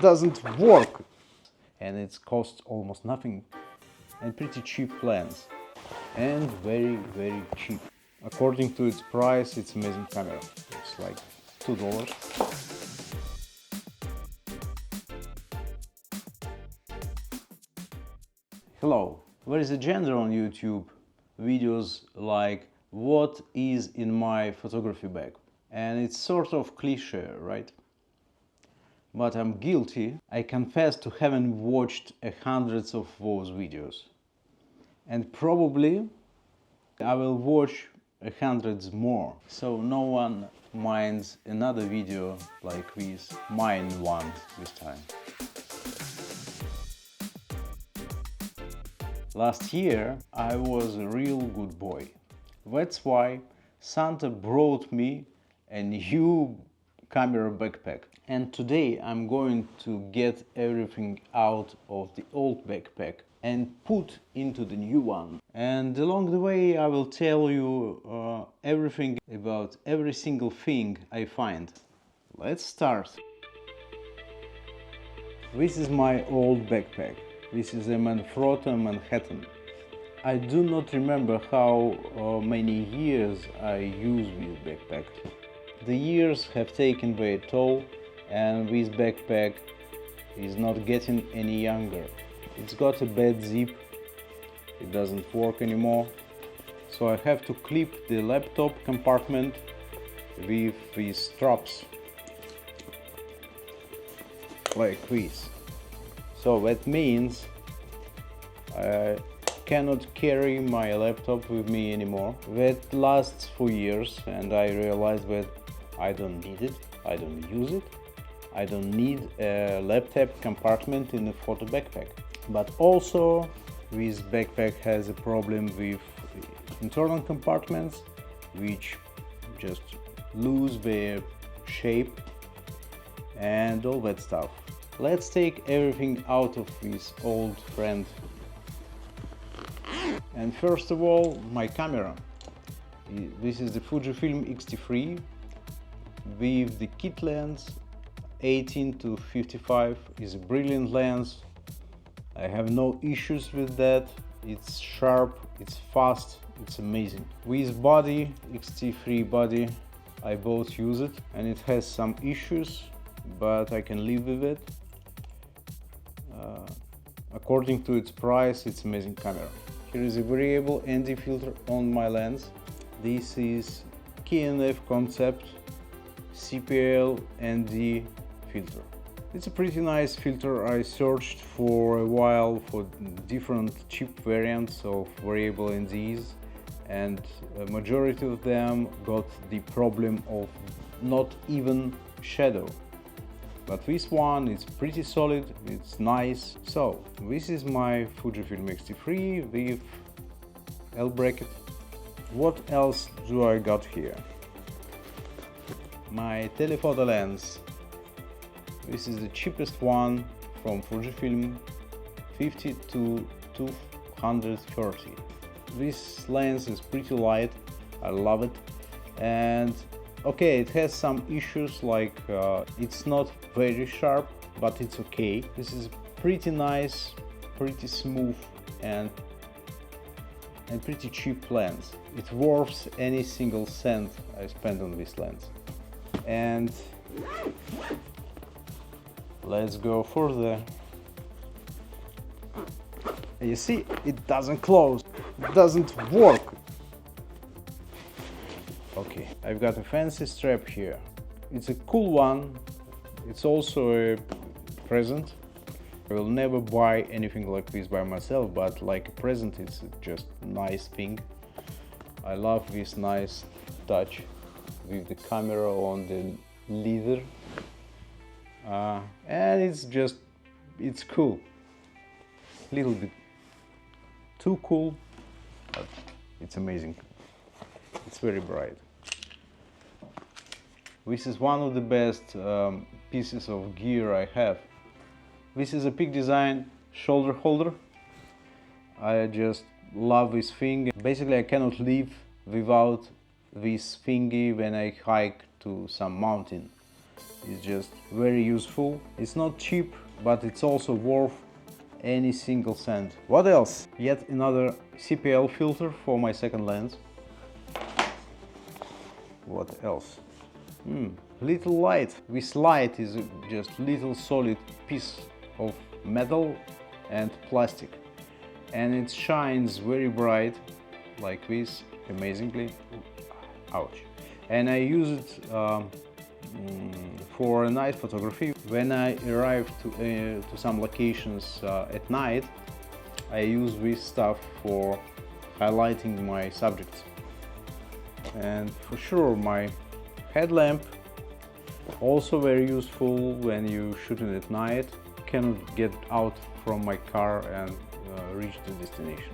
doesn't work, and it costs almost nothing, and pretty cheap lens, and very cheap. According to its price, it's amazing camera. It's like $2. Hello, there is a genre on YouTube, videos like what is in my photography bag, and it's sort of cliche, right? But I'm guilty. I confess to having watched hundreds of those videos, and probably I will watch hundreds more, so no one minds another video like this, mine one this time. Last year I was a real good boy. That's why Santa brought me a new camera backpack. And today I'm going to get everything out of the old backpack and put into the new one. And along the way I will tell you everything about every single thing I find. Let's start. This is my old backpack. This is a Manfrotto Manhattan. I do not remember how many years I use this backpack. The years have taken their toll, and this backpack is not getting any younger. It's got a bad zip, it doesn't work anymore, so I have to clip the laptop compartment with these straps, like this. So that means I cannot carry my laptop with me anymore. That lasts for years, and I realized that I don't need it, I don't use it. I don't need a laptop compartment in a photo backpack. But also this backpack has a problem with internal compartments, which just lose their shape and all that stuff. Let's take everything out of this old friend. And first of all, my camera. This is the Fujifilm X-T3 with the kit lens 18-55. Is a brilliant lens. I have no issues with that. It's sharp, it's fast, it's amazing. With body, X-T3 body, I both use it, and it has some issues, but I can live with it. According to its price, it's amazing camera. Here is a variable ND filter on my lens. This is KNF Concept CPL ND filter. It's a pretty nice filter. I searched for a while for different cheap variants of variable NDs, and a majority of them got the problem of not even shadow. But this one is pretty solid, it's nice. So this is my Fujifilm X-T3 with L bracket. What else do I got here? My telephoto lens. This is the cheapest one from Fujifilm, 50 to 230. This lens is pretty light, I love it. And okay, it has some issues, like it's not very sharp, but it's okay. This is pretty nice, pretty smooth, and pretty cheap lens. It's worth any single cent I spent on this lens. And let's go further. You see, it doesn't close, it doesn't work. Okay, I've got a fancy strap here. It's a cool one. It's also a present. I will never buy anything like this by myself, but like a present, it's just a nice thing. I love this nice touch with the camera on the leather. And it's cool. A little bit too cool, but it's amazing. It's very bright. This is one of the best pieces of gear I have. This is a Peak Design shoulder holder. I just love this thing. Basically, I cannot live without this thingy when I hike to some mountain. is just very useful. It's not cheap, but it's also worth any single cent. What else? Yet another CPL filter for my second lens. What else? Little light. This light is just little solid piece of metal and plastic, and it shines very bright like this, amazingly. Ouch. And I use it for night photography. When I arrive to some locations at night, I use this stuff for highlighting my subjects. And for sure, my headlamp, also very useful when you shooting at night. Cannot get out from my car and reach the destination.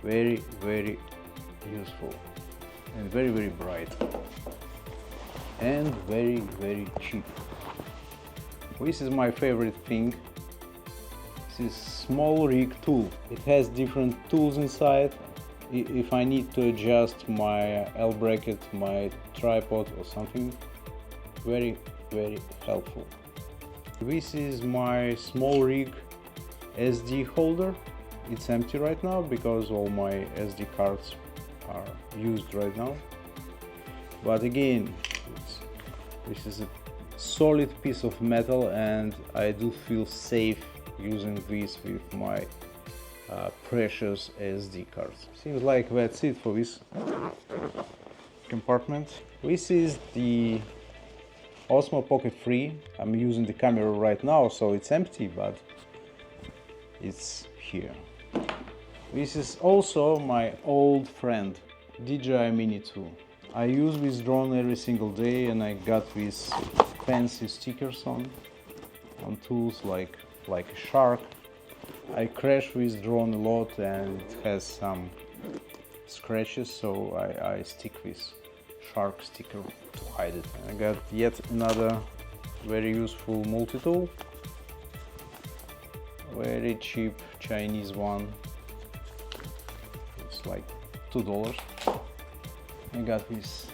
Very, very useful and very, very bright and very, very cheap. This is my favorite thing. This is small rig tool. It has different tools inside. If I need to adjust my L bracket, my tripod or something, very, very helpful. This is my small rig SD holder. It's empty right now because all my SD cards are used right now. But again, this is a solid piece of metal, and I do feel safe using this with my precious SD cards. Seems like that's it for this compartment. This is the Osmo Pocket 3. I'm using the camera right now, so it's empty, but it's here. This is also my old friend, DJI Mini 2. I use this drone every single day, and I got these fancy stickers on tools like a shark. I crash this drone a lot and it has some scratches, so I stick this shark sticker to hide it. I got yet another very useful multi-tool, very cheap Chinese one. It's like $2. I got this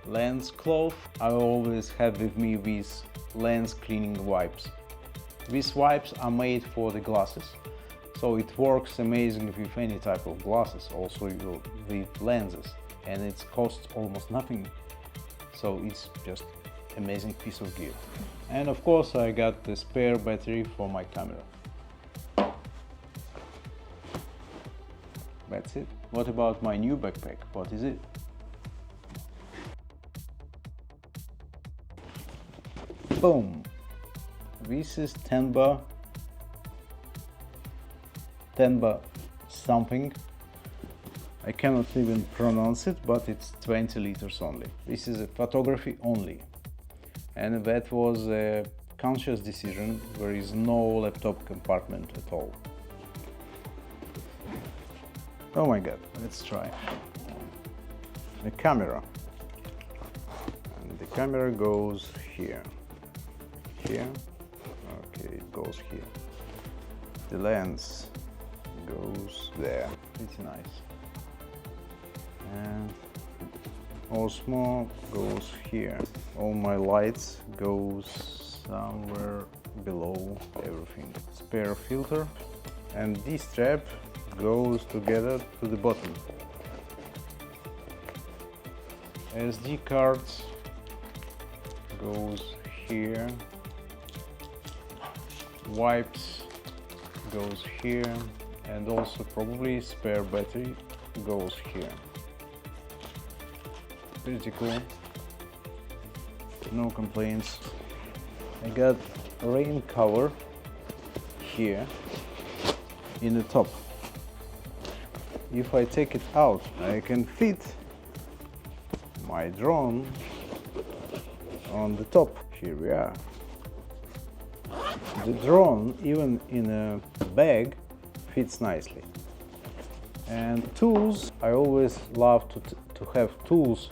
lens cloth. I always have with me these lens cleaning wipes. These wipes are made for the glasses, so it works amazingly with any type of glasses, also with lenses, and it costs almost nothing, so it's just amazing piece of gear. And of course I got the spare battery for my camera. That's it. What about my new backpack? What is it? Boom! This is Tenba something. I cannot even pronounce it, but it's 20 liters only. This is a photography only, and that was a conscious decision. There is no laptop compartment at all. Oh my god, let's try. The camera. And the camera goes here. Here. Okay, it goes here. The lens goes there. It's nice. And Osmo goes here. All my lights goes somewhere below everything. Spare filter, and this strap goes together to the bottom. SD cards goes here. Wipes goes here, and also probably spare battery goes here. Pretty cool. No complaints. I got a rain cover here in the top. If I take it out, I can fit my drone on the top. Here we are. The drone, even in a bag, fits nicely. And tools, I always love to have tools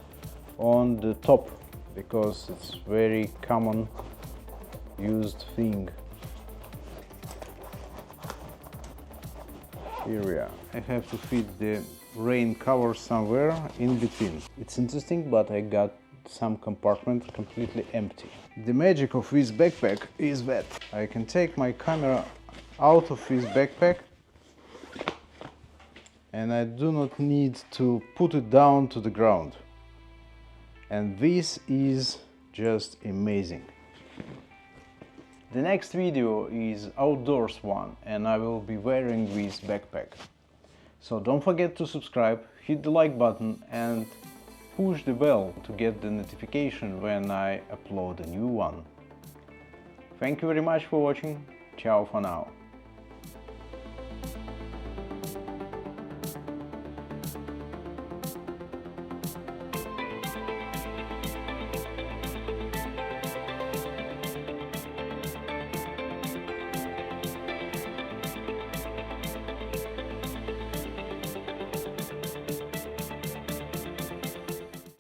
on the top, because it's very common used thing. Here we are. I have to fit the rain cover somewhere in between. It's interesting, but I got some compartment completely empty. The magic of this backpack is that I can take my camera out of this backpack and I do not need to put it down to the ground. And this is just amazing. The next video is outdoors one and I will be wearing this backpack. So don't forget to subscribe, hit the like button and push the bell to get the notification when I upload a new one. Thank you very much for watching. Ciao for now.